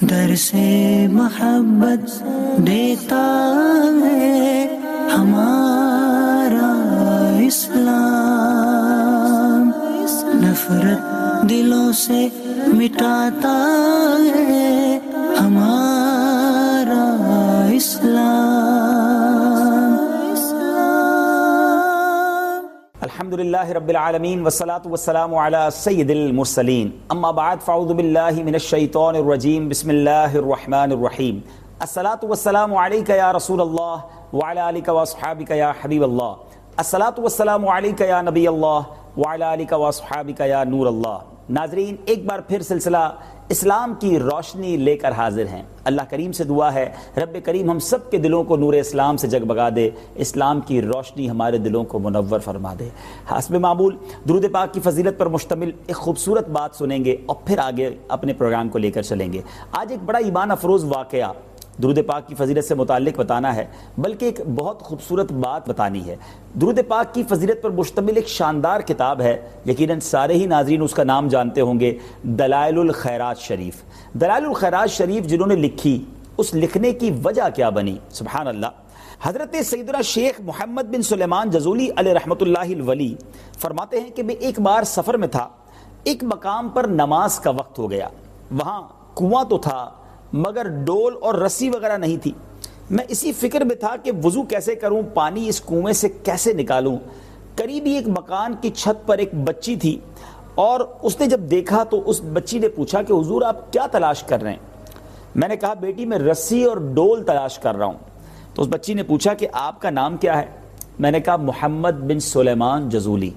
در سے محبت دیتا ہے ہمارا اسلام، نفرت دلوں سے مٹاتا ہے ہمارا اسلام۔ الحمدللہ رب العالمین والصلاة والسلام علی سید المرسلین، اما بعد فاعوذ باللہ من الشیطان الرجیم، بسم اللہ الرحمن الرحیم۔ الصلاة والسلام علیک یا رسول اللہ وعلی آلک واصحابک یا حبیب اللہ، الصلاة والسلام علیک یا نبی اللہ وعلی آلک واصحابک یا نور اللہ۔ ناظرین، ایک بار پھر سلسلہ اسلام کی روشنی لے کر حاضر ہیں۔ اللہ کریم سے دعا ہے رب کریم ہم سب کے دلوں کو نور اسلام سے جگبگا دے، اسلام کی روشنی ہمارے دلوں کو منور فرما دے۔ حسب معمول درود پاک کی فضیلت پر مشتمل ایک خوبصورت بات سنیں گے اور پھر آگے اپنے پروگرام کو لے کر چلیں گے۔ آج ایک بڑا ایمان افروز واقعہ درود پاک کی فضیلت سے متعلق بتانا ہے، بلکہ ایک بہت خوبصورت بات بتانی ہے۔ درود پاک کی فضیلت پر مشتمل ایک شاندار کتاب ہے، یقیناً سارے ہی ناظرین اس کا نام جانتے ہوں گے، دلائل الخیرات شریف۔ دلائل الخیرات شریف جنہوں نے لکھی، اس لکھنے کی وجہ کیا بنی؟ سبحان اللہ۔ حضرت سیدنا شیخ محمد بن سلیمان جزولی علیہ رحمۃ اللہ الولی فرماتے ہیں کہ میں ایک بار سفر میں تھا، ایک مقام پر نماز کا وقت ہو گیا، وہاں کنواں تو تھا مگر ڈول اور رسی وغیرہ نہیں تھی۔ میں اسی فکر میں تھا کہ وضو کیسے کروں، پانی اس کنویں سے کیسے نکالوں۔ قریبی ایک مکان کی چھت پر ایک بچی تھی اور اس نے جب دیکھا تو اس بچی نے پوچھا کہ حضور آپ کیا تلاش کر رہے ہیں؟ میں نے کہا بیٹی میں رسی اور ڈول تلاش کر رہا ہوں۔ تو اس بچی نے پوچھا کہ آپ کا نام کیا ہے؟ میں نے کہا محمد بن سلیمان جزولی۔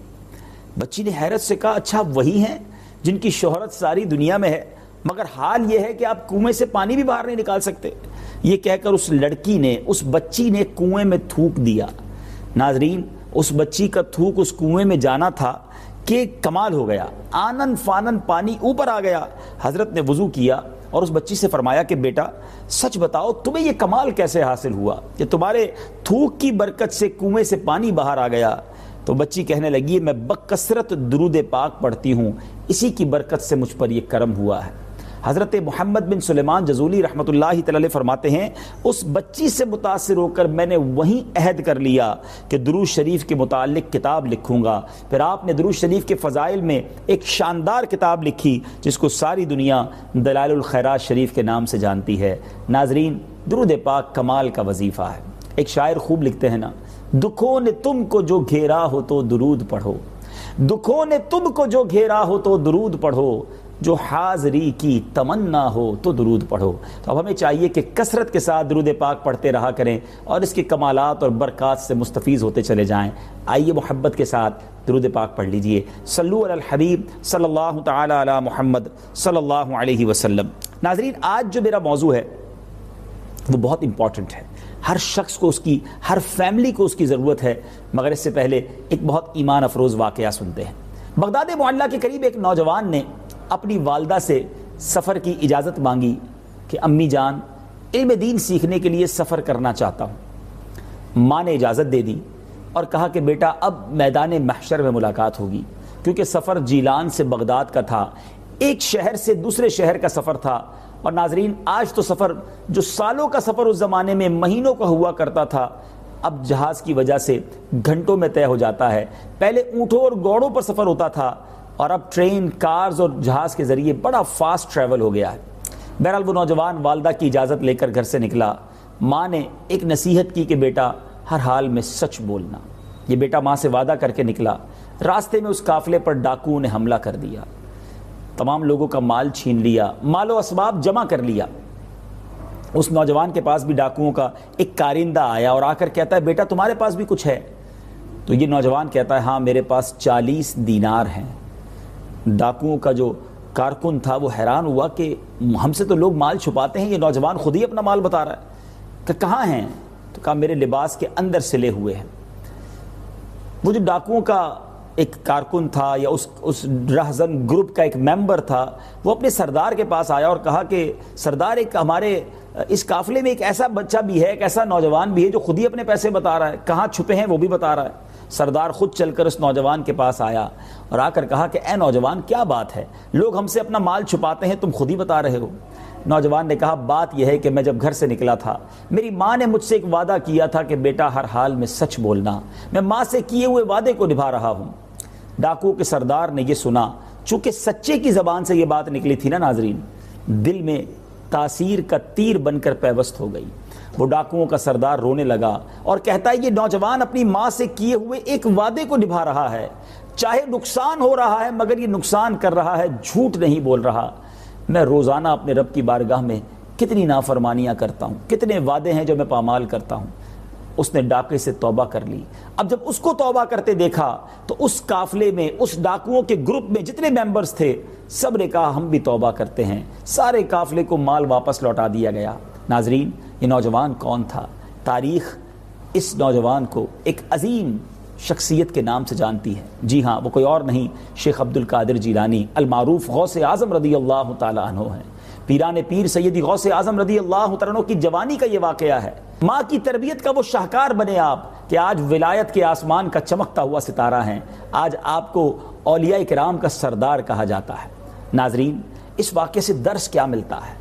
بچی نے حیرت سے کہا اچھا وہی ہیں جن کی شہرت ساری دنیا میں ہے، مگر حال یہ ہے کہ آپ کنویں سے پانی بھی باہر نہیں نکال سکتے۔ یہ کہہ کر اس لڑکی نے، اس بچی نے کنویں میں تھوک دیا۔ ناظرین، اس بچی کا تھوک اس کنویں میں جانا تھا کہ کمال ہو گیا، آنن فانن پانی اوپر آ گیا۔ حضرت نے وضو کیا اور اس بچی سے فرمایا کہ بیٹا سچ بتاؤ تمہیں یہ کمال کیسے حاصل ہوا کہ تمہارے تھوک کی برکت سے کنویں سے پانی باہر آ گیا؟ تو بچی کہنے لگی میں بکثرت درود پاک پڑھتی ہوں، اسی کی برکت سے مجھ پر یہ کرم ہوا ہے۔ حضرت محمد بن سلیمان جزولی رحمۃ اللہ تعالی فرماتے ہیں اس بچی سے متاثر ہو کر میں نے وہیں عہد کر لیا کہ درود شریف کے متعلق کتاب لکھوں گا۔ پھر آپ نے درود شریف کے فضائل میں ایک شاندار کتاب لکھی جس کو ساری دنیا دلائل الخیرات شریف کے نام سے جانتی ہے۔ ناظرین، درود پاک کمال کا وظیفہ ہے۔ ایک شاعر خوب لکھتے ہیں نا، دکھوں نے تم کو جو گھیرا ہو تو درود پڑھو، دکھوں نے تم کو جو گھیرا ہو تو درود پڑھو، جو حاضری کی تمنا ہو تو درود پڑھو۔ تو اب ہمیں چاہیے کہ کثرت کے ساتھ درود پاک پڑھتے رہا کریں اور اس کے کمالات اور برکات سے مستفیض ہوتے چلے جائیں۔ آئیے محبت کے ساتھ درود پاک پڑھ لیجئے۔ صلو علی الحبیب صلی اللہ تعالی علی محمد صلی اللہ علیہ وسلم۔ ناظرین، آج جو میرا موضوع ہے وہ بہت امپورٹنٹ ہے، ہر شخص کو اس کی، ہر فیملی کو اس کی ضرورت ہے، مگر اس سے پہلے ایک بہت ایمان افروز واقعہ سنتے ہیں۔ بغداد معلیٰ کے قریب ایک نوجوان نے اپنی والدہ سے سفر کی اجازت مانگی کہ امی جان علم دین سیکھنے کے لیے سفر کرنا چاہتا ہوں۔ ماں نے اجازت دے دی اور کہا کہ بیٹا اب میدان محشر میں ملاقات ہوگی، کیونکہ سفر جیلان سے بغداد کا تھا، ایک شہر سے دوسرے شہر کا سفر تھا۔ اور ناظرین، آج تو سفر جو سالوں کا سفر اس زمانے میں مہینوں کا ہوا کرتا تھا، اب جہاز کی وجہ سے گھنٹوں میں طے ہو جاتا ہے۔ پہلے اونٹوں اور گھوڑوں پر سفر ہوتا تھا اور اب ٹرین، کارز اور جہاز کے ذریعے بڑا فاسٹ ٹریول ہو گیا ہے۔ بہرحال وہ نوجوان والدہ کی اجازت لے کر گھر سے نکلا۔ ماں نے ایک نصیحت کی کہ بیٹا ہر حال میں سچ بولنا۔ یہ بیٹا ماں سے وعدہ کر کے نکلا۔ راستے میں اس قافلے پر ڈاکوؤں نے حملہ کر دیا، تمام لوگوں کا مال چھین لیا، مال و اسباب جمع کر لیا۔ اس نوجوان کے پاس بھی ڈاکوؤں کا ایک کارندہ آیا اور آ کر کہتا ہے بیٹا تمہارے پاس بھی کچھ ہے؟ تو یہ نوجوان کہتا ہے ہاں میرے پاس 40 دینار ہیں۔ ڈاکوؤں کا جو کارکن تھا وہ حیران ہوا کہ ہم سے تو لوگ مال چھپاتے ہیں، یہ نوجوان خود ہی اپنا مال بتا رہا ہے۔ کہ کہاں ہیں؟ تو کہا میرے لباس کے اندر سلے ہوئے ہیں۔ وہ جو ڈاکوؤں کا ایک کارکن تھا یا اس رہزن گروپ کا ایک ممبر تھا، وہ اپنے سردار کے پاس آیا اور کہا کہ سردار ایک ہمارے اس قافلے میں ایک ایسا بچہ بھی ہے، ایک ایسا نوجوان بھی ہے جو خود ہی اپنے پیسے بتا رہا ہے، کہاں چھپے ہیں وہ بھی بتا رہا ہے۔ سردار خود چل کر اس نوجوان کے پاس آیا اور آ کر کہا کہ اے نوجوان کیا بات ہے، لوگ ہم سے اپنا مال چھپاتے ہیں، تم خود ہی بتا رہے ہو۔ نوجوان نے کہا بات یہ ہے کہ میں جب گھر سے نکلا تھا میری ماں نے مجھ سے ایک وعدہ کیا تھا کہ بیٹا ہر حال میں سچ بولنا، میں ماں سے کیے ہوئے وعدے کو نبھا رہا ہوں۔ ڈاکو کے سردار نے یہ سنا، چونکہ سچے کی زبان سے یہ بات نکلی تھی نا ناظرین، دل میں تاثیر کا تیر بن کر پیوست ہو گئی۔ وہ ڈاکوؤں کا سردار رونے لگا اور کہتا ہے یہ نوجوان اپنی ماں سے کیے ہوئے ایک وعدے کو نبھا رہا ہے، چاہے نقصان ہو رہا ہے مگر یہ نقصان کر رہا ہے، جھوٹ نہیں بول رہا۔ میں روزانہ اپنے رب کی بارگاہ میں کتنی نافرمانیاں کرتا ہوں، کتنے وعدے ہیں جو میں پامال کرتا ہوں۔ اس نے ڈاکے سے توبہ کر لی۔ اب جب اس کو توبہ کرتے دیکھا تو اس قافلے میں، اس ڈاکوؤں کے گروپ میں جتنے ممبرز تھے سب نے کہا ہم بھی توبہ کرتے ہیں، سارے قافلے کو مال واپس لوٹا دیا گیا۔ ناظرین، یہ نوجوان کون تھا؟ تاریخ اس نوجوان کو ایک عظیم شخصیت کے نام سے جانتی ہے۔ جی ہاں، وہ کوئی اور نہیں، شیخ عبد القادر جیلانی المعروف غوث اعظم رضی اللہ تعالی عنہ ہیں۔ پیران پیر سیدی غوث اعظم رضی اللہ تعالی عنہ کی جوانی کا یہ واقعہ ہے۔ ماں کی تربیت کا وہ شاہکار بنے آپ کہ آج ولایت کے آسمان کا چمکتا ہوا ستارہ ہیں، آج آپ کو اولیاء کرام کا سردار کہا جاتا ہے۔ ناظرین، اس واقعے سے درس کیا ملتا ہے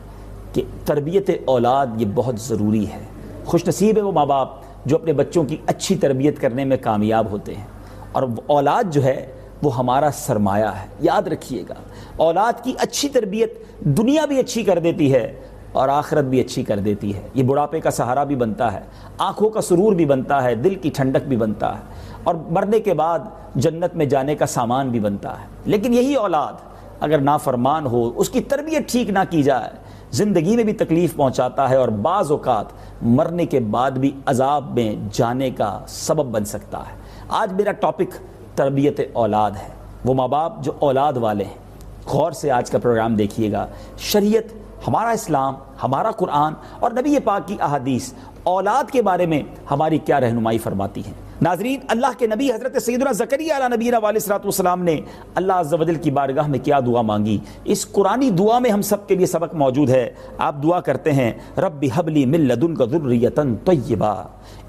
کہ تربیت اولاد یہ بہت ضروری ہے۔ خوش نصیب ہے وہ ماں باپ جو اپنے بچوں کی اچھی تربیت کرنے میں کامیاب ہوتے ہیں، اور اولاد جو ہے وہ ہمارا سرمایہ ہے۔ یاد رکھیے گا، اولاد کی اچھی تربیت دنیا بھی اچھی کر دیتی ہے اور آخرت بھی اچھی کر دیتی ہے۔ یہ بڑھاپے کا سہارا بھی بنتا ہے، آنکھوں کا سرور بھی بنتا ہے، دل کی ٹھنڈک بھی بنتا ہے، اور مرنے کے بعد جنت میں جانے کا سامان بھی بنتا ہے۔ لیکن یہی اولاد اگر نافرمان ہو، اس کی تربیت ٹھیک نہ کی جائے، زندگی میں بھی تکلیف پہنچاتا ہے اور بعض اوقات مرنے کے بعد بھی عذاب میں جانے کا سبب بن سکتا ہے۔ آج میرا ٹاپک تربیت اولاد ہے۔ وہ ماں باپ جو اولاد والے ہیں، غور سے آج کا پروگرام دیکھیے گا۔ شریعت، ہمارا اسلام، ہمارا قرآن اور نبی پاک کی احادیث اولاد کے بارے میں ہماری کیا رہنمائی فرماتی ہیں۔ ناظرین، اللہ کے نبی حضرت سیدنا زکریا علیہ نبینا علیہ الصلوۃ والسلام نے اللہ عز و جل کی بارگاہ میں کیا دعا مانگی؟ اس قرآنی دعا میں ہم سب کے لیے سبق موجود ہے۔ آپ دعا کرتے ہیں، رب ہب لی من لدنک ذریۃ طیبہ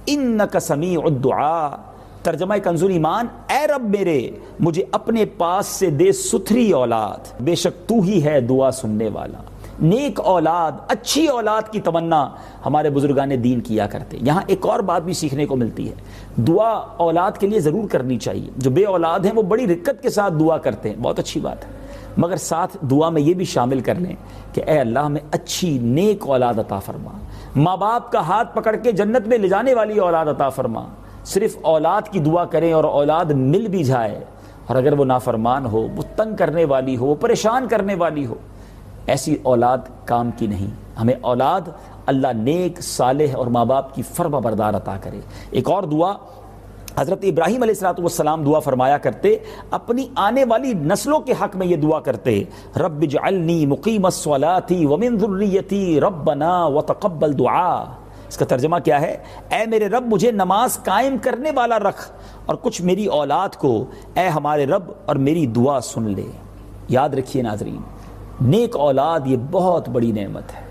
انک سمیع الدعاء۔ ترجمہ کنز ایمان، اے رب میرے، مجھے اپنے پاس سے دے ستھری اولاد، بے شک تو ہی ہے دعا سننے والا۔ نیک اولاد، اچھی اولاد کی تمنا ہمارے بزرگان دین کیا کرتے۔ یہاں ایک اور بات بھی سیکھنے کو ملتی ہے، دعا اولاد کے لیے ضرور کرنی چاہیے۔ جو بے اولاد ہیں وہ بڑی رقت کے ساتھ دعا کرتے ہیں، بہت اچھی بات ہے، مگر ساتھ دعا میں یہ بھی شامل کر لیں کہ اے اللہ ہمیں اچھی نیک اولاد عطا فرما، ماں باپ کا ہاتھ پکڑ کے جنت میں لے جانے والی اولاد عطا فرما۔ صرف اولاد کی دعا کریں اور اولاد مل بھی جائے، اور اگر وہ نافرمان ہو، وہ تنگ کرنے والی ہو، وہ پریشان کرنے والی ہو، ایسی اولاد کام کی نہیں۔ ہمیں اولاد اللہ نیک، صالح اور ماں باپ کی فرما بردار عطا کرے۔ ایک اور دعا حضرت ابراہیم علیہ السلام دعا فرمایا کرتے، اپنی آنے والی نسلوں کے حق میں یہ دعا کرتے، رب اجعلنی مقیم الصلاۃ ومن ذریتی ربنا وتقبل دعاء۔ اس کا ترجمہ کیا ہے؟ اے میرے رب، مجھے نماز قائم کرنے والا رکھ، اور کچھ میری اولاد کو اے ہمارے رب اور میری دعا سن لے۔ یاد رکھیے ناظرین، نیک اولاد یہ بہت بڑی نعمت ہے،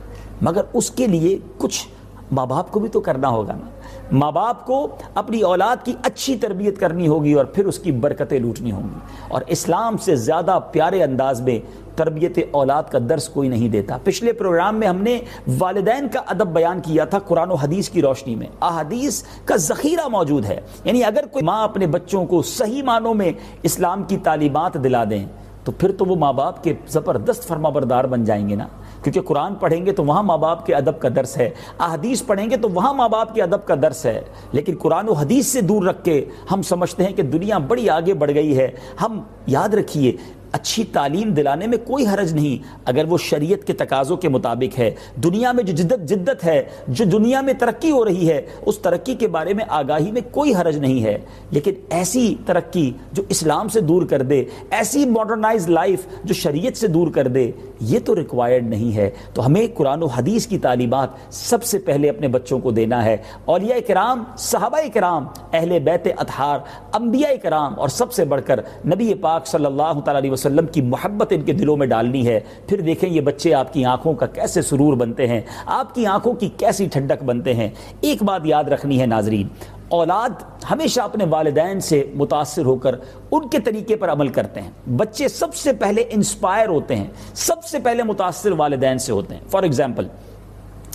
مگر اس کے لیے کچھ ماں باپ کو بھی تو کرنا ہوگا نا۔ ماں باپ کو اپنی اولاد کی اچھی تربیت کرنی ہوگی اور پھر اس کی برکتیں لوٹنی ہوں گی۔ اور اسلام سے زیادہ پیارے انداز میں تربیت اولاد کا درس کوئی نہیں دیتا۔ پچھلے پروگرام میں ہم نے والدین کا ادب بیان کیا تھا قرآن و حدیث کی روشنی میں۔ احادیث کا ذخیرہ موجود ہے، یعنی اگر کوئی ماں اپنے بچوں کو صحیح معنوں میں اسلام کی تعلیمات دلا دیں تو پھر تو وہ ماں باپ کے زبردست فرما بردار بن جائیں گے نا، کیونکہ قرآن پڑھیں گے تو وہاں ماں باپ کے ادب کا درس ہے، احادیث پڑھیں گے تو وہاں ماں باپ کے ادب کا درس ہے۔ لیکن قرآن و حدیث سے دور رکھ کے ہم سمجھتے ہیں کہ دنیا بڑی آگے بڑھ گئی ہے۔ ہم یاد رکھیے، اچھی تعلیم دلانے میں کوئی حرج نہیں اگر وہ شریعت کے تقاضوں کے مطابق ہے۔ دنیا میں جو جدت ہے، جو دنیا میں ترقی ہو رہی ہے، اس ترقی کے بارے میں آگاہی میں کوئی حرج نہیں ہے، لیکن ایسی ترقی جو اسلام سے دور کر دے، ایسی ماڈرنائز لائف جو شریعت سے دور کر دے، یہ تو ریکوائرڈ نہیں ہے۔ تو ہمیں قرآن و حدیث کی تعلیمات سب سے پہلے اپنے بچوں کو دینا ہے۔ اولیاء کرام، صحابہ کرام، اہل بیت اطہار، انبیاء کرام، اور سب سے بڑھ کر نبی پاک صلی اللہ تعالی علیہ وسلم کی محبت ان کے دلوں میں ڈالنی ہے۔ پھر دیکھیں یہ بچے آپ کی آنکھوں کا کیسے سرور بنتے ہیں، آپ کی آنکھوں کی کیسی ٹھنڈک بنتے ہیں۔ ایک بات یاد رکھنی ہے ناظرین، اولاد ہمیشہ اپنے والدین سے متاثر ہو کر ان کے طریقے پر عمل کرتے ہیں. بچے سب سے پہلے انسپائر ہوتے ہیں، سب سے پہلے متاثر والدین سے ہوتے ہیں. فار ایگزامپل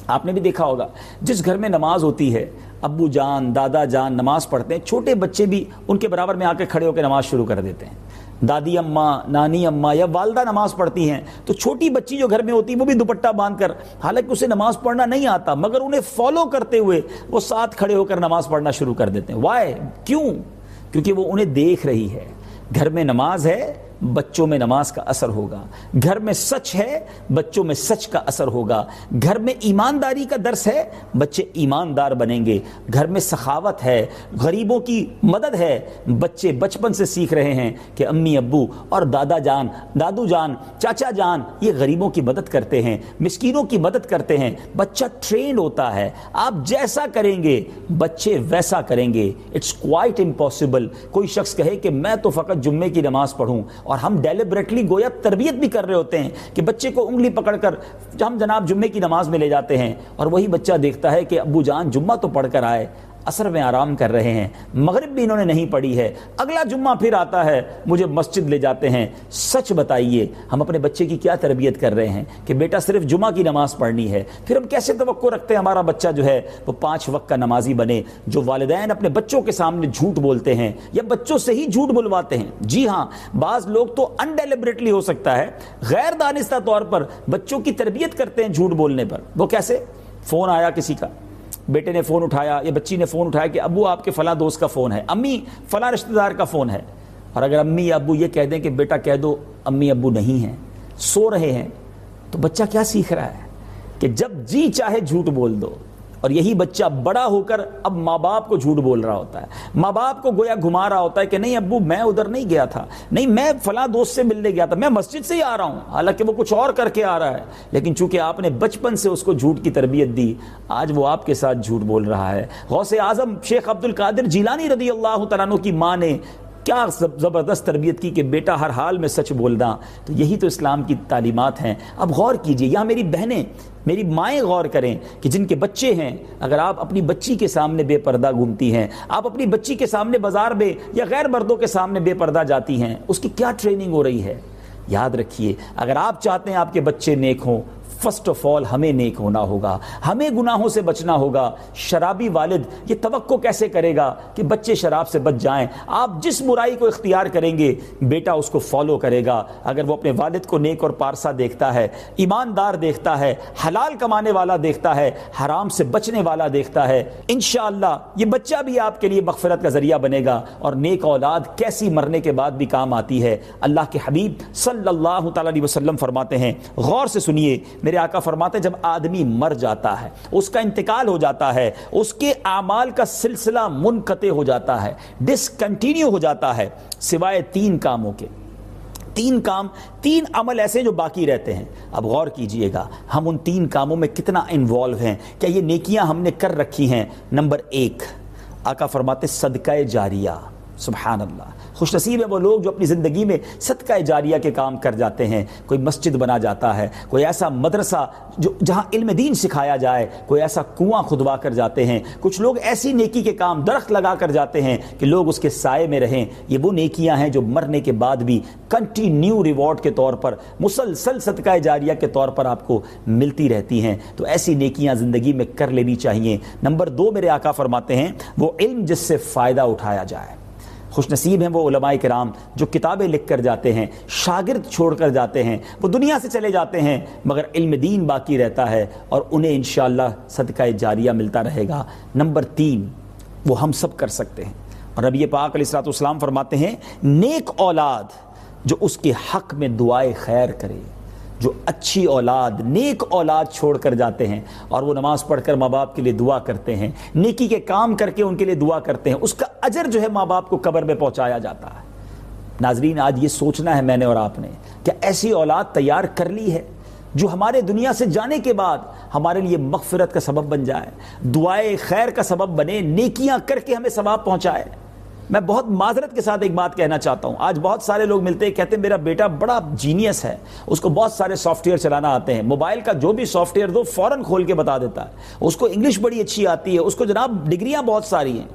آپ نے بھی دیکھا ہوگا جس گھر میں نماز ہوتی ہے، ابو جان دادا جان نماز پڑھتے ہیں، چھوٹے بچے بھی ان کے برابر میں آ کے کھڑے ہو کے نماز شروع کر دیتے ہیں. دادی اماں، نانی اماں یا والدہ نماز پڑھتی ہیں تو چھوٹی بچی جو گھر میں ہوتی ہے وہ بھی دوپٹہ باندھ کر، حالانکہ اسے نماز پڑھنا نہیں آتا، مگر انہیں فالو کرتے ہوئے وہ ساتھ کھڑے ہو کر نماز پڑھنا شروع کر دیتے ہیں. وائی؟ کیوں؟ کیونکہ وہ انہیں دیکھ رہی ہے. گھر میں نماز ہے، بچوں میں نماز کا اثر ہوگا. گھر میں سچ ہے، بچوں میں سچ کا اثر ہوگا. گھر میں ایمانداری کا درس ہے، بچے ایماندار بنیں گے. گھر میں سخاوت ہے، غریبوں کی مدد ہے، بچے بچپن سے سیکھ رہے ہیں کہ امی ابو اور دادا جان، دادو جان، چاچا جان یہ غریبوں کی مدد کرتے ہیں، مسکینوں کی مدد کرتے ہیں. بچہ ٹرینڈ ہوتا ہے. آپ جیسا کریں گے بچے ویسا کریں گے. اٹس کوائٹ امپاسبل کوئی شخص کہے کہ میں تو فقط جمعے کی نماز پڑھوں، اور ہم ڈیلیبریٹلی گویا تربیت بھی کر رہے ہوتے ہیں کہ بچے کو انگلی پکڑ کر ہم جناب جمعے کی نماز میں لے جاتے ہیں، اور وہی بچہ دیکھتا ہے کہ ابو جان جمعہ تو پڑھ کر آئے، عصر میں آرام کر رہے ہیں، مغرب بھی انہوں نے نہیں پڑھی ہے، اگلا جمعہ پھر آتا ہے مجھے مسجد لے جاتے ہیں. سچ بتائیے ہم اپنے بچے کی کیا تربیت کر رہے ہیں کہ بیٹا صرف جمعہ کی نماز پڑھنی ہے؟ پھر ہم کیسے توقع رکھتے ہیں ہمارا بچہ جو ہے وہ 5 وقت کا نمازی بنے؟ جو والدین اپنے بچوں کے سامنے جھوٹ بولتے ہیں یا بچوں سے ہی جھوٹ بلواتے ہیں. جی ہاں، بعض لوگ تو انڈیلیبریٹلی ہو سکتا ہے غیر دانستہ طور پر بچوں کی تربیت کرتے ہیں جھوٹ بولنے پر. وہ کیسے؟ فون آیا کسی کا، بیٹے نے فون اٹھایا یا بچی نے فون اٹھایا کہ ابو آپ کے فلاں دوست کا فون ہے، امی فلاں رشتہ دار کا فون ہے. اور اگر امی یا ابو یہ کہہ دیں کہ بیٹا کہہ دو امی ابو نہیں ہیں، سو رہے ہیں، تو بچہ کیا سیکھ رہا ہے کہ جب جی چاہے جھوٹ بول دو. اور یہی بچہ بڑا ہو کر اب ماں باپ کو جھوٹ بول رہا ہوتا ہے، ماں باپ کو گویا گھما رہا ہوتا ہے کہ نہیں ابو میں ادھر نہیں گیا تھا، نہیں میں فلاں دوست سے ملنے گیا تھا، میں مسجد سے ہی آ رہا ہوں، حالانکہ وہ کچھ اور کر کے آ رہا ہے. لیکن چونکہ آپ نے بچپن سے اس کو جھوٹ کی تربیت دی، آج وہ آپ کے ساتھ جھوٹ بول رہا ہے. غوث اعظم شیخ عبد القادر جیلانی رضی اللہ تعالیٰ عنہ کی ماں نے کیا زبردست تربیت کی کہ بیٹا ہر حال میں سچ بولنا. تو یہی تو اسلام کی تعلیمات ہیں. اب غور کیجئے، یہاں میری بہنیں، میری مائیں غور کریں کہ جن کے بچے ہیں، اگر آپ اپنی بچی کے سامنے بے پردہ گھومتی ہیں، آپ اپنی بچی کے سامنے بازار میں یا غیر مردوں کے سامنے بے پردہ جاتی ہیں، اس کی کیا ٹریننگ ہو رہی ہے؟ یاد رکھیے اگر آپ چاہتے ہیں آپ کے بچے نیک ہوں، فرسٹ آف آل ہمیں نیک ہونا ہوگا، ہمیں گناہوں سے بچنا ہوگا. شرابی والد یہ توقع کیسے کرے گا کہ بچے شراب سے بچ جائیں؟ آپ جس برائی کو اختیار کریں گے بیٹا اس کو فالو کرے گا. اگر وہ اپنے والد کو نیک اور پارسا دیکھتا ہے، ایماندار دیکھتا ہے، حلال کمانے والا دیکھتا ہے، حرام سے بچنے والا دیکھتا ہے، انشاءاللہ یہ بچہ بھی آپ کے لیے مغفرت کا ذریعہ بنے گا. اور نیک اولاد کیسی مرنے کے بعد بھی کام آتی ہے. اللہ کے حبیب صلی اللہ تعالی علیہ وسلم فرماتے ہیں، غور سے سنیے، میرے آقا فرماتے ہیں جب آدمی مر جاتا ہے، اس کا انتقال ہو جاتا ہے، اس کے اعمال کا سلسلہ منقطع ہو جاتا ہے، ڈسکنٹینیو ہو جاتا ہے، سوائے 3 کاموں کے. 3 عمل ایسے جو باقی رہتے ہیں. اب غور کیجئے گا ہم ان 3 کاموں میں کتنا انوالو ہیں، کیا یہ نیکیاں ہم نے کر رکھی ہیں؟ نمبر 1 آقا فرماتے صدقہ جاریہ. سبحان اللہ، خوش نصیب ہے وہ لوگ جو اپنی زندگی میں صدقہ جاریہ کے کام کر جاتے ہیں. کوئی مسجد بنا جاتا ہے، کوئی ایسا مدرسہ جہاں علم دین سکھایا جائے، کوئی ایسا کنواں کھدوا کر جاتے ہیں. کچھ لوگ ایسی نیکی کے کام، درخت لگا کر جاتے ہیں کہ لوگ اس کے سائے میں رہیں. یہ وہ نیکیاں ہیں جو مرنے کے بعد بھی کنٹینیو ریوارڈ کے طور پر، مسلسل صدقہ جاریہ کے طور پر آپ کو ملتی رہتی ہیں. تو ایسی نیکیاں زندگی میں کر لینی چاہیے. نمبر 2 میرے آقا فرماتے ہیں وہ علم جس سے فائدہ اٹھایا جائے. خوش نصیب ہیں وہ علماء کرام جو کتابیں لکھ کر جاتے ہیں، شاگرد چھوڑ کر جاتے ہیں، وہ دنیا سے چلے جاتے ہیں مگر علم دین باقی رہتا ہے اور انہیں انشاءاللہ صدقہ جاریہ ملتا رہے گا. نمبر 3 وہ ہم سب کر سکتے ہیں. اور نبی پاک علیہ الصلوۃ والسلام فرماتے ہیں نیک اولاد جو اس کے حق میں دعائے خیر کرے. جو اچھی اولاد، نیک اولاد چھوڑ کر جاتے ہیں اور وہ نماز پڑھ کر ماں باپ کے لیے دعا کرتے ہیں، نیکی کے کام کر کے ان کے لیے دعا کرتے ہیں، اس کا اجر جو ہے ماں باپ کو قبر میں پہنچایا جاتا ہے. ناظرین آج یہ سوچنا ہے میں نے اور آپ نے کہ ایسی اولاد تیار کر لی ہے جو ہمارے دنیا سے جانے کے بعد ہمارے لیے مغفرت کا سبب بن جائے، دعائے خیر کا سبب بنے، نیکیاں کر کے ہمیں ثواب پہنچائے. میں بہت معذرت کے ساتھ ایک بات کہنا چاہتا ہوں. آج بہت سارے لوگ ملتے ہیں کہتے ہیں میرا بیٹا بڑا جینیس ہے، اس کو بہت سارے سافٹ ویئر چلانا آتے ہیں، موبائل کا جو بھی سافٹ ویئر دو فوراً کھول کے بتا دیتا ہے، اس کو انگلش بڑی اچھی آتی ہے، اس کو جناب ڈگریاں بہت ساری ہیں.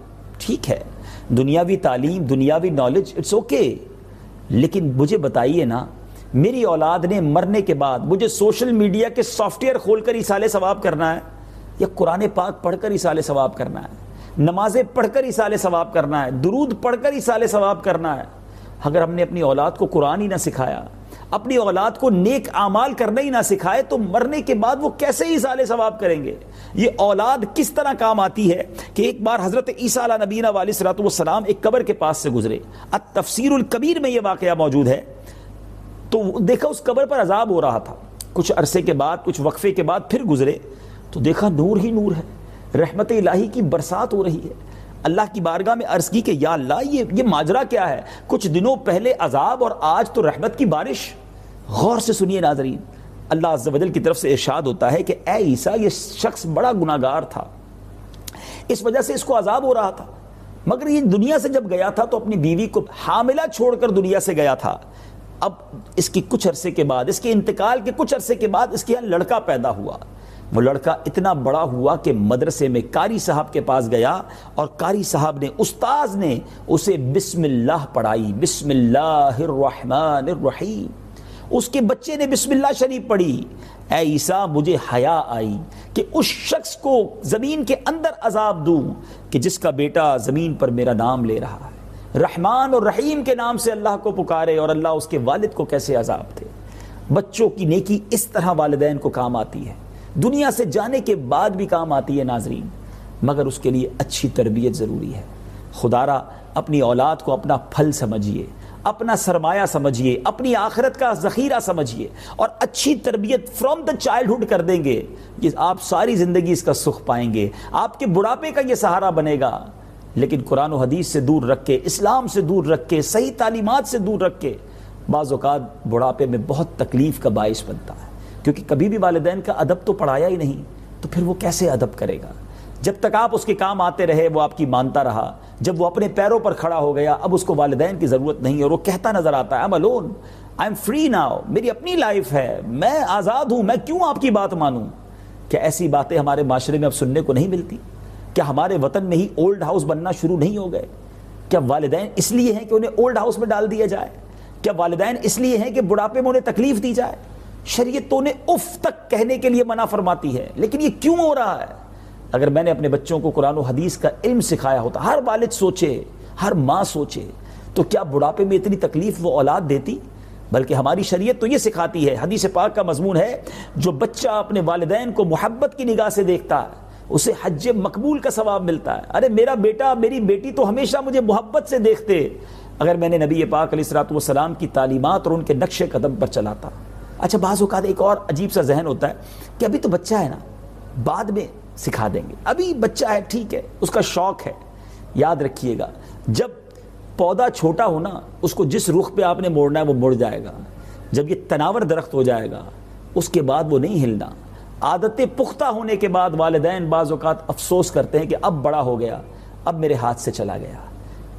ٹھیک ہے، دنیاوی تعلیم، دنیاوی نالج، اٹس اوکے، لیکن مجھے بتائیے نا، میری اولاد نے مرنے کے بعد مجھے سوشل میڈیا کے سافٹ ویئر کھول کر ایصال ثواب کرنا ہے، یا قرآن پاک پڑھ کر ایصال ثواب کرنا ہے، نمازیں پڑھ کر ایصال ثواب کرنا ہے، درود پڑھ کر ایصال ثواب کرنا ہے؟ اگر ہم نے اپنی اولاد کو قرآن ہی نہ سکھایا، اپنی اولاد کو نیک اعمال کرنا ہی نہ سکھائے، تو مرنے کے بعد وہ کیسے ایصال ثواب کریں گے؟ یہ اولاد کس طرح کام آتی ہے کہ ایک بار حضرت عیسیٰ علیہ نبینا علیہ الصلوۃ والسلام ایک قبر کے پاس سے گزرے، التفسیر الکبیر میں یہ واقعہ موجود ہے، تو دیکھا اس قبر پر عذاب ہو رہا تھا، کچھ عرصے کے بعد، کچھ وقفے کے بعد پھر گزرے تو دیکھا نور ہی نور ہے، رحمت الہی کی برسات ہو رہی ہے۔ اللہ کی بارگاہ میں عرض کی کہ یا اللہ یہ ماجرا کیا ہے؟ کچھ دنوں پہلے عذاب اور آج تو رحمت کی بارش۔ غور سے سنیے ناظرین، اللہ عز و جل کی طرف سے ارشاد ہوتا ہے کہ اے عیسیٰ، یہ شخص بڑا گناہگار تھا، اس وجہ سے اس کو عذاب ہو رہا تھا، مگر یہ دنیا سے جب گیا تھا تو اپنی بیوی کو حاملہ چھوڑ کر دنیا سے گیا تھا۔ اب اس کی کچھ عرصے کے بعد، اس کے انتقال کے کچھ عرصے کے بعد اس کے یہاں لڑکا پیدا ہوا۔ وہ لڑکا اتنا بڑا ہوا کہ مدرسے میں قاری صاحب کے پاس گیا، اور قاری صاحب نے، استاذ نے اسے بسم اللہ پڑھائی، بسم اللہ الرحمن الرحیم۔ اس کے بچے نے بسم اللہ شریف پڑھی۔ اے عیسیٰ، مجھے حیا آئی کہ اس شخص کو زمین کے اندر عذاب دوں کہ جس کا بیٹا زمین پر میرا نام لے رہا ہے، رحمان اور رحیم کے نام سے اللہ کو پکارے، اور اللہ اس کے والد کو کیسے عذاب دے۔ بچوں کی نیکی اس طرح والدین کو کام آتی ہے، دنیا سے جانے کے بعد بھی کام آتی ہے ناظرین، مگر اس کے لیے اچھی تربیت ضروری ہے۔ خدا را اپنی اولاد کو اپنا پھل سمجھیے، اپنا سرمایہ سمجھیے، اپنی آخرت کا ذخیرہ سمجھیے، اور اچھی تربیت فرام دا چائلڈہڈ کر دیں گے، آپ ساری زندگی اس کا سکھ پائیں گے، آپ کے بڑھاپے کا یہ سہارا بنے گا۔ لیکن قرآن و حدیث سے دور رکھ کے، اسلام سے دور رکھ کے، صحیح تعلیمات سے دور رکھ کے، بعض اوقات بڑھاپے میں بہت تکلیف کا باعث بنتا ہے، کیونکہ کبھی بھی والدین کا ادب تو پڑھایا ہی نہیں، تو پھر وہ کیسے ادب کرے گا؟ جب تک آپ اس کے کام آتے رہے وہ آپ کی مانتا رہا، جب وہ اپنے پیروں پر کھڑا ہو گیا اب اس کو والدین کی ضرورت نہیں، اور وہ کہتا نظر آتا ہے I'm alone, I'm free now، میری اپنی لائف ہے، میں آزاد ہوں، میں کیوں آپ کی بات مانوں؟ کیا ایسی باتیں ہمارے معاشرے میں اب سننے کو نہیں ملتی؟ کیا ہمارے وطن میں ہی اولڈ ہاؤس بننا شروع نہیں ہو گئے؟ کیا والدین اس لیے ہیں کہ انہیں اولڈ ہاؤس میں ڈال دیا جائے؟ کیا والدین اس لیے ہیں کہ بڑھاپے میں انہیں تکلیف دی جائے؟ شریعت تو انہیں اف تک کہنے کے لیے منع فرماتی ہے، لیکن یہ کیوں ہو رہا ہے؟ اگر میں نے اپنے بچوں کو قرآن و حدیث کا علم سکھایا ہوتا، ہر والد سوچے، ہر ماں سوچے، تو کیا بڑھاپے میں اتنی تکلیف وہ اولاد دیتی؟ بلکہ ہماری شریعت تو یہ سکھاتی ہے، حدیث پاک کا مضمون ہے، جو بچہ اپنے والدین کو محبت کی نگاہ سے دیکھتا ہے اسے حج مقبول کا ثواب ملتا ہے۔ ارے میرا بیٹا، میری بیٹی تو ہمیشہ مجھے محبت سے دیکھتے، اگر میں نے نبی پاک علیہ الصلوۃ والسلام کی تعلیمات اور ان کے نقش قدم پر چلاتا۔ اچھا، بعض اوقات ایک اور عجیب سا ذہن ہوتا ہے کہ ابھی تو بچہ ہے نا، بعد میں سکھا دیں گے، ابھی بچہ ہے، ٹھیک ہے، اس کا شوق ہے۔ یاد رکھیے گا، جب پودا چھوٹا ہو نا، اس کو جس رخ پہ آپ نے موڑنا ہے وہ مڑ جائے گا۔ جب یہ تناور درخت ہو جائے گا اس کے بعد وہ نہیں ہلنا۔ عادتیں پختہ ہونے کے بعد والدین بعض اوقات افسوس کرتے ہیں کہ اب بڑا ہو گیا، اب میرے ہاتھ سے چلا گیا۔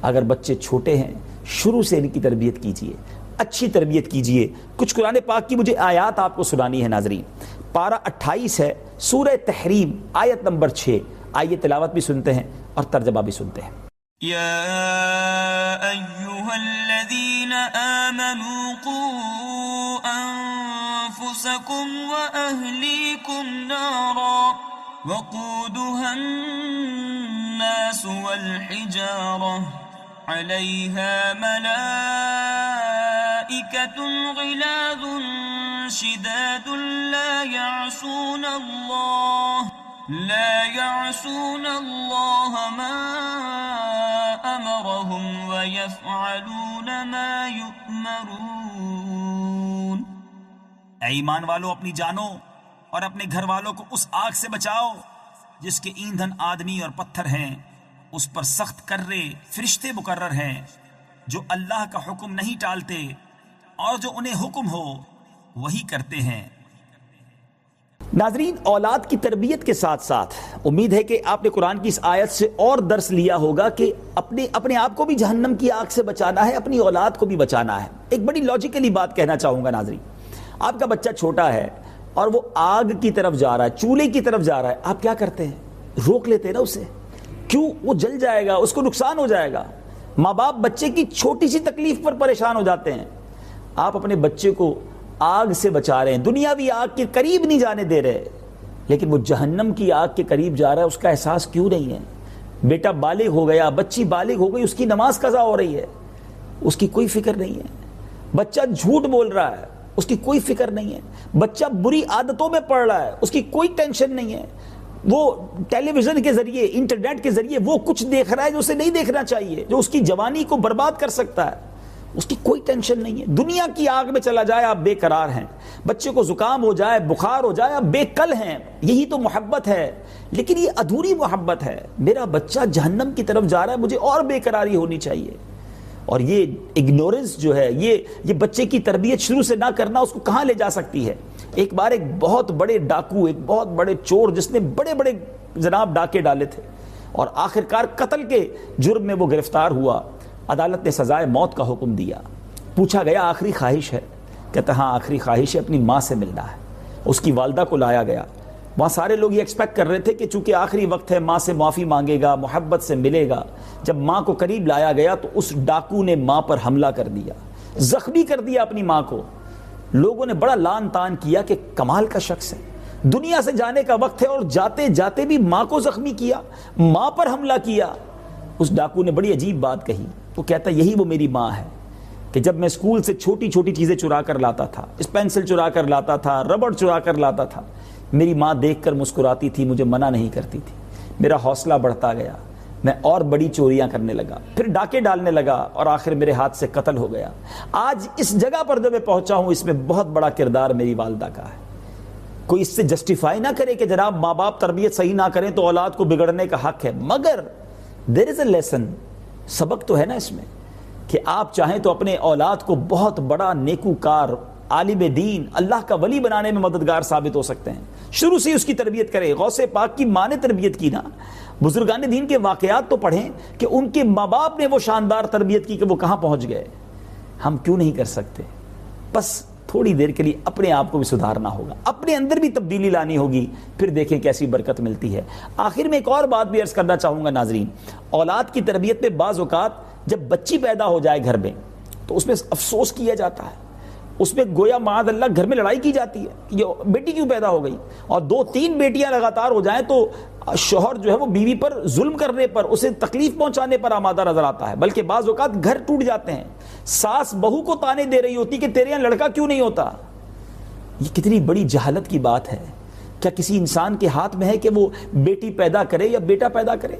اگر بچے چھوٹے ہیں شروع سے ان کی تربیت کیجیے، اچھی تربیت کیجیے۔ کچھ قرآن پاک کی مجھے آیات آپ کو سنانی ہے ناظرین۔ پارہ 28 ہے، سورہ تحریم، آیت نمبر 6۔ آئیے تلاوت بھی سنتے ہیں اور ترجمہ بھی سنتے ہیں۔ یا ایھا الذین آمنوا قوا انفسکم واہلیکم نارا وقودها الناس والحجارہ علیہا ملائکۃ غلاظ شداد لا يعصون اللہ ما امرهم ويفعلون ما يؤمرون۔ اے ایمان والو، اپنی جانوں اور اپنے گھر والوں کو اس آگ سے بچاؤ جس کے ایندھن آدمی اور پتھر ہیں، اس پر سخت کرے فرشتے مقرر ہیں جو اللہ کا حکم نہیں ٹالتے اور جو انہیں حکم ہو وہی کرتے ہیں۔ ناظرین، اولاد کی تربیت کے ساتھ ساتھ امید ہے کہ آپ نے قرآن کی اس آیت سے اور درس لیا ہوگا کہ اپنے آپ کو بھی جہنم کی آگ سے بچانا ہے، اپنی اولاد کو بھی بچانا ہے۔ ایک بڑی لاجیکلی بات کہنا چاہوں گا ناظرین، آپ کا بچہ چھوٹا ہے اور وہ آگ کی طرف جا رہا ہے، چولہے کی طرف جا رہا ہے، آپ کیا کرتے ہیں؟ روک لیتے ہیں نا اسے، کیوں؟ وہ جل جائے گا، اس کو نقصان ہو جائے گا۔ ماں باپ بچے کی چھوٹی سی تکلیف پر پریشان ہو جاتے ہیں۔ آپ اپنے بچے کو آگ سے بچا رہے ہیں، دنیاوی آگ کے قریب نہیں جانے دے رہے، لیکن وہ جہنم کی آگ کے قریب جا رہا ہے، اس کا احساس کیوں نہیں ہے؟ بیٹا بالغ ہو گیا، بچی بالغ ہو گئی، اس کی نماز قضا ہو رہی ہے، اس کی کوئی فکر نہیں ہے۔ بچہ جھوٹ بول رہا ہے، اس کی کوئی فکر نہیں ہے۔ بچہ بری عادتوں میں پڑ رہا ہے، اس کی کوئی ٹینشن نہیں ہے۔ وہ ٹیلی ویژن کے ذریعے، انٹرنیٹ کے ذریعے وہ کچھ دیکھ رہا ہے جو اسے نہیں دیکھنا چاہیے، جو اس کی جوانی کو برباد کر سکتا ہے، اس کی کوئی ٹینشن نہیں ہے۔ دنیا کی آگ میں چلا جائے آپ بے قرار ہیں، بچے کو زکام ہو جائے، بخار ہو جائے، آپ بے کل ہیں۔ یہی تو محبت ہے، لیکن یہ ادھوری محبت ہے۔ میرا بچہ جہنم کی طرف جا رہا ہے، مجھے اور بے قراری ہونی چاہیے۔ اور یہ اگنورنس جو ہے، یہ بچے کی تربیت شروع سے نہ کرنا اس کو کہاں لے جا سکتی ہے؟ ایک بار ایک بہت بڑے ڈاکو، ایک بہت بڑے چور، جس نے بڑے بڑے جناب ڈاکے ڈالے تھے اور آخرکار قتل کے جرم میں وہ گرفتار ہوا، عدالت نے سزائے موت کا حکم دیا۔ پوچھا گیا آخری خواہش ہے؟ کہتا ہاں آخری خواہش ہے، اپنی ماں سے ملنا ہے۔ اس کی والدہ کو لایا گیا، وہاں سارے لوگ یہ ایکسپیکٹ کر رہے تھے کہ چونکہ آخری وقت ہے، ماں سے معافی مانگے گا، محبت سے ملے گا۔ جب ماں کو قریب لایا گیا تو اس ڈاکو نے ماں پر حملہ کر دیا، زخمی کر دیا اپنی ماں کو۔ لوگوں نے بڑا لان تان کیا کہ کمال کا شخص ہے، دنیا سے جانے کا وقت ہے اور جاتے جاتے بھی ماں کو زخمی کیا، ماں پر حملہ کیا۔ اس ڈاکو نے بڑی عجیب بات کہی، وہ کہتا یہی وہ میری ماں ہے کہ جب میں اسکول سے چھوٹی چھوٹی چیزیں چرا کر لاتا تھا، اس پینسل چرا کر لاتا تھا، ربڑ چرا کر لاتا تھا، میری ماں دیکھ کر مسکراتی تھی، مجھے منع نہیں کرتی تھی۔ میرا حوصلہ بڑھتا گیا، میں اور بڑی چوریاں کرنے لگا، پھر ڈاکے ڈالنے لگا اور آخر میرے ہاتھ سے قتل ہو گیا۔ آج اس جگہ پر جو میں پہنچا ہوں، اس میں بہت بڑا کردار میری والدہ کا ہے۔ کوئی اس سے جسٹیفائی نہ کرے کہ جناب ماں باپ تربیت صحیح نہ کریں تو اولاد کو بگڑنے کا حق ہے، مگر دیر از اے لیسن، سبق تو ہے نا اس میں، کہ آپ چاہیں تو اپنے اولاد کو بہت بڑا نیکوکار، عالم دین، اللہ کا ولی بنانے میں مددگار ثابت ہو سکتے ہیں۔ شروع سے اس کی تربیت کریں۔ غوث پاک کی ماں نے تربیت کی نا، بزرگان دین کے واقعات تو پڑھیں کہ ان کے ماں باپ نے وہ شاندار تربیت کی کہ وہ کہاں پہنچ گئے۔ ہم کیوں نہیں کر سکتے؟ بس تھوڑی دیر کے لیے اپنے آپ کو بھی سدھارنا ہوگا، اپنے اندر بھی تبدیلی لانی ہوگی، پھر دیکھیں کیسی برکت ملتی ہے۔ آخر میں ایک اور بات بھی عرض کرنا چاہوں گا ناظرین، اولاد کی تربیت میں بعض اوقات جب بچی پیدا ہو جائے گھر میں تو اس میں افسوس کیا جاتا ہے، اس میں گویا معاذ اللہ گھر میں لڑائی کی جاتی ہے کہ یہ بیٹی کیوں پیدا ہو گئی، اور 2-3 بیٹیاں لگاتار ہو جائیں تو شوہر جو ہے وہ بیوی پر ظلم کرنے پر، اسے تکلیف پہنچانے پر آمادہ نظر آتا ہے، بلکہ بعض اوقات گھر ٹوٹ جاتے ہیں۔ ساس بہو کو تانے دے رہی ہوتی کہ تیرے یہاں لڑکا کیوں نہیں ہوتا۔ یہ کتنی بڑی جہالت کی بات ہے۔ کیا کسی انسان کے ہاتھ میں ہے کہ وہ بیٹی پیدا کرے یا بیٹا پیدا کرے؟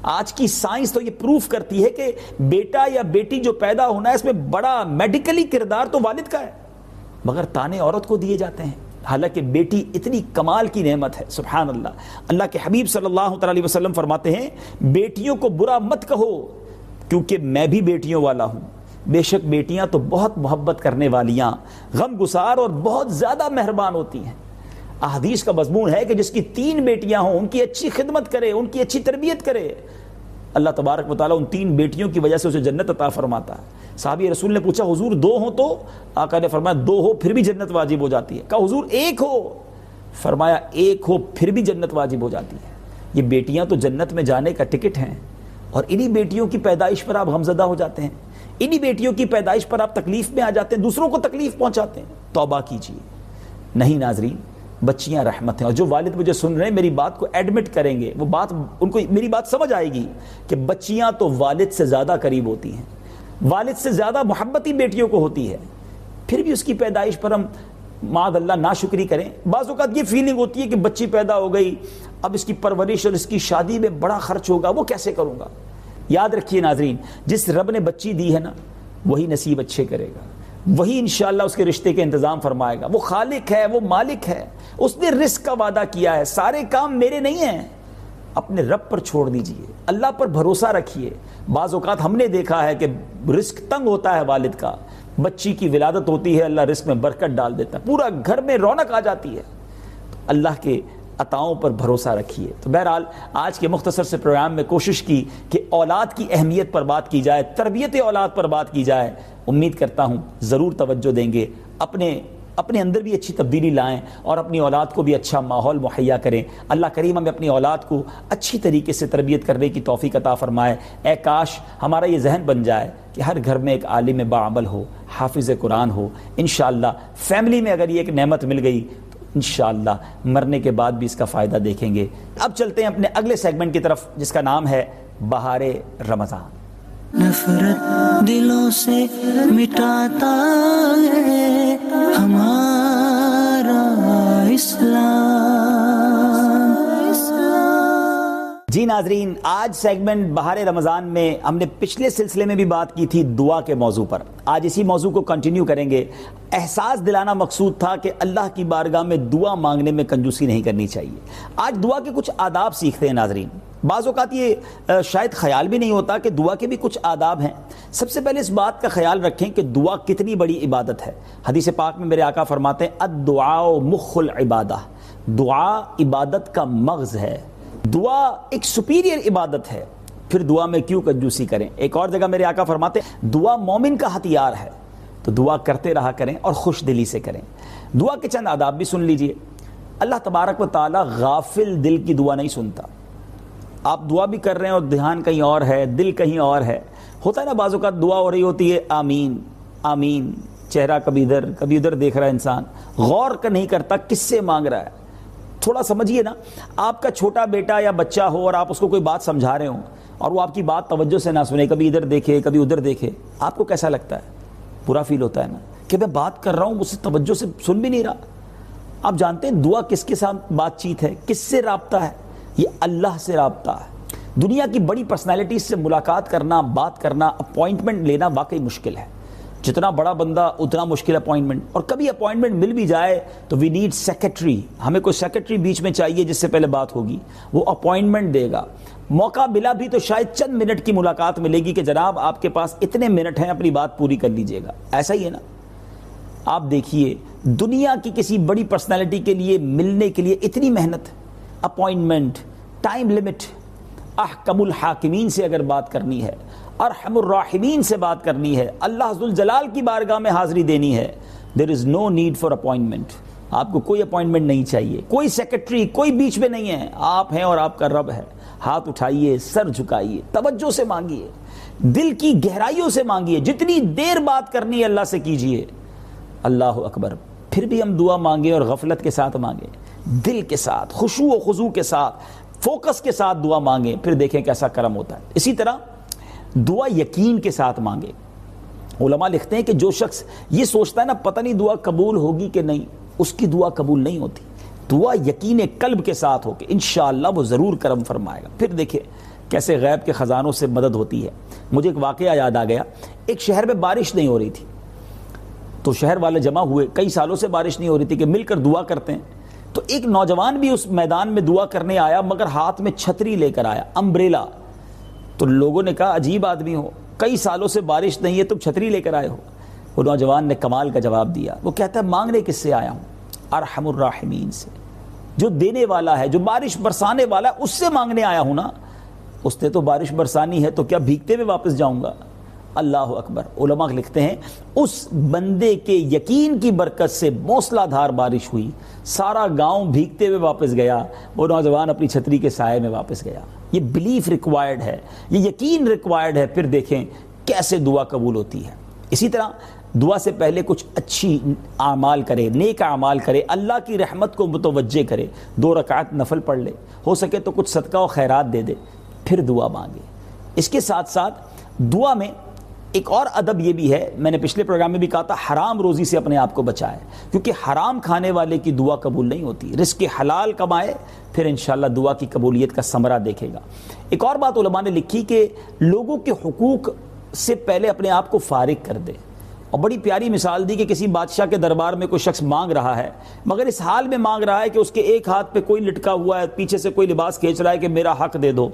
آج کی سائنس تو یہ پروف کرتی ہے کہ بیٹا یا بیٹی جو پیدا ہونا ہے اس میں بڑا میڈیکلی کردار تو والد کا ہے، مگر تانے عورت کو دیے جاتے ہیں، حالانکہ بیٹی اتنی کمال کی نعمت ہے۔ سبحان اللہ، اللہ کے حبیب صلی اللہ علیہ وسلم فرماتے ہیں بیٹیوں کو برا مت کہو کیونکہ میں بھی بیٹیوں والا ہوں، بے شک بیٹیاں تو بہت محبت کرنے والیاں، غم گسار اور بہت زیادہ مہربان ہوتی ہیں۔ احادیث کا مضمون ہے کہ جس کی 3 بیٹیاں ہوں ان کی اچھی خدمت کرے، ان کی اچھی تربیت کرے، اللہ تبارک و تعالیٰ ان 3 بیٹیوں کی وجہ سے اسے جنت عطا فرماتا ہے۔ صحابی رسول نے پوچھا حضور 2 ہوں تو؟ آقا نے فرمایا 2 ہو پھر بھی جنت واجب ہو جاتی ہے۔ کہا حضور 1 ہو؟ فرمایا 1 ہو پھر بھی جنت واجب ہو جاتی ہے۔ یہ بیٹیاں تو جنت میں جانے کا ٹکٹ ہیں، اور انہی بیٹیوں کی پیدائش پر آپ غمزدہ ہو جاتے ہیں، انہی بیٹیوں کی پیدائش پر آپ تکلیف میں آ جاتے ہیں، دوسروں کو تکلیف پہنچاتے ہیں۔ توبہ کیجیے۔ نہیں ناظرین، بچیاں رحمت ہیں، اور جو والد مجھے سن رہے ہیں میری بات کو ایڈمٹ کریں گے، وہ بات ان کو میری بات سمجھ آئے گی کہ بچیاں تو والد سے زیادہ قریب ہوتی ہیں، والد سے زیادہ محبت ہی بیٹیوں کو ہوتی ہے، پھر بھی اس کی پیدائش پر ہم معاذ اللہ ناشکری کریں۔ بعض اوقات یہ فیلنگ ہوتی ہے کہ بچی پیدا ہو گئی، اب اس کی پرورش اور اس کی شادی میں بڑا خرچ ہوگا، وہ کیسے کروں گا؟ یاد رکھیے ناظرین، جس رب نے بچی دی ہے نا وہی نصیب اچھے کرے گا، وہی انشاءاللہ اس کے رشتے کے انتظام فرمائے گا۔ وہ خالق ہے، وہ مالک ہے، اس نے رزق کا وعدہ کیا ہے۔ سارے کام میرے نہیں ہیں، اپنے رب پر چھوڑ دیجئے، اللہ پر بھروسہ رکھیے۔ بعض اوقات ہم نے دیکھا ہے کہ رزق تنگ ہوتا ہے والد کا، بچی کی ولادت ہوتی ہے، اللہ رزق میں برکت ڈال دیتا ہے، پورا گھر میں رونق آ جاتی ہے۔ اللہ کے عطاؤں پر بھروسہ رکھیے۔ تو بہرحال آج کے مختصر سے پروگرام میں کوشش کی کہ اولاد کی اہمیت پر بات کی جائے، تربیت اولاد پر بات کی جائے۔ امید کرتا ہوں ضرور توجہ دیں گے، اپنے اپنے اندر بھی اچھی تبدیلی لائیں اور اپنی اولاد کو بھی اچھا ماحول مہیا کریں. اللہ کریم ہمیں اپنی اولاد کو اچھی طریقے سے تربیت کرنے کی توفیق عطا فرمائے. اے کاش ہمارا یہ ذہن بن جائے کہ ہر گھر میں ایک عالم باعمل ہو, حافظ قرآن ہو. انشاءاللہ فیملی میں اگر یہ ایک نعمت مل گئی تو انشاءاللہ مرنے کے بعد بھی اس کا فائدہ دیکھیں گے. اب چلتے ہیں اپنے اگلے سیگمنٹ کی طرف جس کا نام ہے بہار رمضان. نفرت دلوں سے مٹاتا ہے ہمارا اسلام. جی ناظرین, آج سیگمنٹ بہار رمضان میں ہم نے پچھلے سلسلے میں بھی بات کی تھی دعا کے موضوع پر. آج اسی موضوع کو کنٹینیو کریں گے. احساس دلانا مقصود تھا کہ اللہ کی بارگاہ میں دعا مانگنے میں کنجوسی نہیں کرنی چاہیے. آج دعا کے کچھ آداب سیکھتے ہیں ناظرین. بعض اوقات یہ شاید خیال بھی نہیں ہوتا کہ دعا کے بھی کچھ آداب ہیں. سب سے پہلے اس بات کا خیال رکھیں کہ دعا کتنی بڑی عبادت ہے. حدیث پاک میں میرے آقا فرماتے ہیں الدعاء مخ العبادہ, دعا عبادت کا مغز ہے. دعا ایک سپیریئر عبادت ہے, پھر دعا میں کیوں کنجوسی کریں. ایک اور جگہ میرے آقا فرماتے ہیں دعا مومن کا ہتھیار ہے, تو دعا کرتے رہا کریں اور خوش دلی سے کریں. دعا کے چند آداب بھی سن لیجئے. اللہ تبارک و تعالی غافل دل کی دعا نہیں سنتا. آپ دعا بھی کر رہے ہیں اور دھیان کہیں اور ہے, دل کہیں اور ہے. ہوتا ہے نا بعض اوقات دعا ہو رہی ہوتی ہے آمین آمین, چہرہ کبھی ادھر دیکھ رہا ہے انسان, غور کا نہیں کرتا کس سے مانگ رہا ہے. تھوڑا سمجھیے نا, آپ کا چھوٹا بیٹا یا بچہ ہو اور آپ اس کو کوئی بات سمجھا رہے ہوں اور وہ آپ کی بات توجہ سے نہ سنے, کبھی ادھر دیکھے کبھی ادھر دیکھے, آپ کو کیسا لگتا ہے؟ برا فیل ہوتا ہے نا کہ میں بات کر رہا ہوں مجھ سے توجہ سے سن بھی نہیں رہا. آپ جانتے ہیں دعا کس کے ساتھ بات چیت ہے, کس سے رابطہ ہے؟ یہ اللہ سے رابطہ ہے. دنیا کی بڑی پرسنالٹیز سے ملاقات کرنا, بات کرنا, اپوائنٹمنٹ لینا واقعی مشکل ہے. جتنا بڑا بندہ اتنا مشکل اپوائنٹمنٹ, اور کبھی اپوائنٹمنٹ مل بھی جائے تو وی نیڈ سیکرٹری, ہمیں کوئی سیکرٹری بیچ میں چاہیے جس سے پہلے بات ہوگی, وہ اپوائنٹمنٹ دے گا. موقع ملا بھی تو شاید چند منٹ کی ملاقات ملے گی کہ جناب آپ کے پاس اتنے منٹ ہیں, اپنی بات پوری کر لیجئے گا. ایسا ہی ہے نا. آپ دیکھیے دنیا کی کسی بڑی پرسنالٹی کے لیے ملنے کے لیے اتنی محنت, اپوائنٹمنٹ, ٹائم لمٹ. احکم الحاکمین سے اگر بات کرنی ہے, ارحم الراحمین سے بات کرنی ہے, اللہ ذوالجلال کی بارگاہ میں حاضری دینی ہے, there is no need for appointment. آپ کو کوئی اپوائنٹمنٹ نہیں چاہیے, کوئی سیکرٹری کوئی بیچ میں نہیں ہے. آپ ہیں اور آپ کا رب ہے. ہاتھ اٹھائیے, سر جھکائیے, توجہ سے مانگیے, دل کی گہرائیوں سے مانگیے, جتنی دیر بات کرنی ہے اللہ سے کیجیے. اللہ اکبر. پھر بھی ہم دعا مانگیں اور غفلت کے ساتھ مانگیں, دل کے ساتھ, خشوع و خضوع کے ساتھ, فوکس کے ساتھ دعا مانگیں, پھر دیکھیں کیسا کرم ہوتا ہے. اسی طرح دعا یقین کے ساتھ مانگے. علماء لکھتے ہیں کہ جو شخص یہ سوچتا ہے نا پتہ نہیں دعا قبول ہوگی کہ نہیں, اس کی دعا قبول نہیں ہوتی. دعا یقین قلب کے ساتھ ہو کہ انشاءاللہ وہ ضرور کرم فرمائے گا. پھر دیکھیں کیسے غیب کے خزانوں سے مدد ہوتی ہے. مجھے ایک واقعہ یاد آ گیا. ایک شہر میں بارش نہیں ہو رہی تھی, تو شہر والے جمع ہوئے, کئی سالوں سے بارش نہیں ہو رہی تھی کہ مل کر دعا کرتے ہیں. تو ایک نوجوان بھی اس میدان میں دعا کرنے آیا, مگر ہاتھ میں چھتری لے کر آیا, امبریلا. تو لوگوں نے کہا عجیب آدمی ہو, کئی سالوں سے بارش نہیں ہے تم چھتری لے کر آئے ہو. وہ نوجوان نے کمال کا جواب دیا. وہ کہتا ہے مانگنے کس سے آیا ہوں؟ ارحم الراحمین سے, جو دینے والا ہے, جو بارش برسانے والا ہے, اس سے مانگنے آیا ہوں نا. اس نے تو بارش برسانی ہے تو کیا بھیگتے ہوئے واپس جاؤں گا؟ اللہ اکبر. علماء لکھتے ہیں اس بندے کے یقین کی برکت سے موسلا دھار بارش ہوئی, سارا گاؤں بھیگتے ہوئے واپس گیا, وہ نوجوان اپنی چھتری کے سائے میں واپس گیا. یہ بلیف ریکوائرڈ ہے, یہ یقین ریکوائرڈ ہے. پھر دیکھیں کیسے دعا قبول ہوتی ہے. اسی طرح دعا سے پہلے کچھ اچھی اعمال کرے, نیک اعمال کرے, اللہ کی رحمت کو متوجہ کرے. 2 رکعت نفل پڑھ لے, ہو سکے تو کچھ صدقہ و خیرات دے دے, پھر دعا مانگے. اس کے ساتھ ساتھ دعا میں ایک اور ادب یہ بھی ہے, میں نے پچھلے پروگرام میں بھی کہا تھا, حرام روزی سے اپنے آپ کو بچائے, کیونکہ حرام کھانے والے کی دعا قبول نہیں ہوتی. رزق حلال کمائے, پھر انشاءاللہ دعا کی قبولیت کا ثمرہ دیکھے گا. ایک اور بات علماء نے لکھی کہ لوگوں کے حقوق سے پہلے اپنے آپ کو فارغ کر دے. اور بڑی پیاری مثال دی کہ کسی بادشاہ کے دربار میں کوئی شخص مانگ رہا ہے, مگر اس حال میں مانگ رہا ہے کہ اس کے ایک ہاتھ پہ کوئی لٹکا ہوا ہے, پیچھے سے کوئی لباس کھینچ رہا ہے کہ میرا حق دے دو.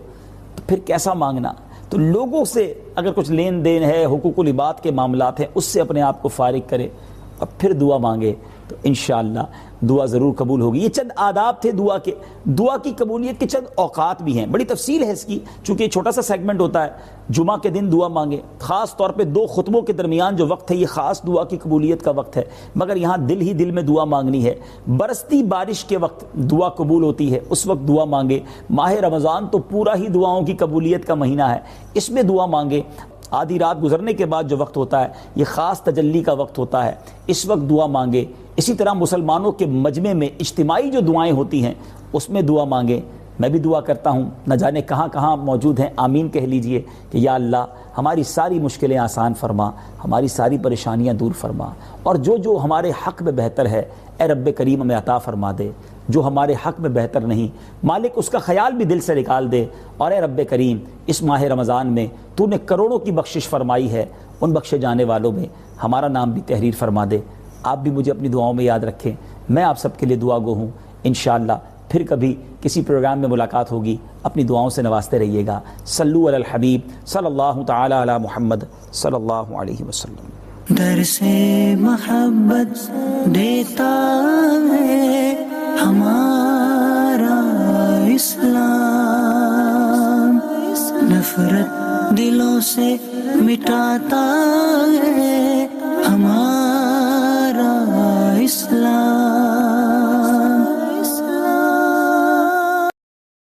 تو پھر کیسا مانگنا؟ تو لوگوں سے اگر کچھ لین دین ہے, حقوق و لباد کے معاملات ہیں, اس سے اپنے آپ کو فارغ کرے اور پھر دعا مانگے, تو تو انشاءاللہ دعا ضرور قبول ہوگی. یہ چند آداب تھے دعا کے. دعا کی قبولیت کے چند اوقات بھی ہیں, بڑی تفصیل ہے اس کی, چونکہ یہ چھوٹا سا سیگمنٹ ہوتا ہے. جمعہ کے دن دعا مانگے, خاص طور پہ 2 خطبوں کے درمیان جو وقت ہے یہ خاص دعا کی قبولیت کا وقت ہے, مگر یہاں دل ہی دل میں دعا مانگنی ہے. برستی بارش کے وقت دعا قبول ہوتی ہے, اس وقت دعا مانگے. ماہ رمضان تو پورا ہی دعاؤں کی قبولیت کا مہینہ ہے, اس میں دعا مانگے. آدھی رات گزرنے کے بعد جو وقت ہوتا ہے یہ خاص تجلی کا وقت ہوتا ہے, اس وقت دعا مانگے. اسی طرح مسلمانوں کے مجمع میں اجتماعی جو دعائیں ہوتی ہیں اس میں دعا مانگے. میں بھی دعا کرتا ہوں, نہ جانے کہاں کہاں موجود ہیں, آمین کہہ لیجئے کہ یا اللہ ہماری ساری مشکلیں آسان فرما, ہماری ساری پریشانیاں دور فرما, اور جو ہمارے حق میں بہتر ہے اے رب کریم ہمیں عطا فرما دے. جو ہمارے حق میں بہتر نہیں مالک اس کا خیال بھی دل سے نکال دے. اور اے رب کریم اس ماہ رمضان میں تو نے کروڑوں کی بخشش فرمائی ہے, ان بخشے جانے والوں میں ہمارا نام بھی تحریر فرما دے. آپ بھی مجھے اپنی دعاؤں میں یاد رکھیں. میں آپ سب کے لیے دعا گو ہوں. انشاءاللہ پھر کبھی کسی پروگرام میں ملاقات ہوگی. اپنی دعاؤں سے نوازتے رہیے گا. صلو علی الحبیب صلی اللہ تعالی علی محمد صلی اللہ علیہ وسلم. درس محبت دیتا ہے ہمارا اسلام, نفرت دلوں سے مٹاتا ہے ہمارا اسلام.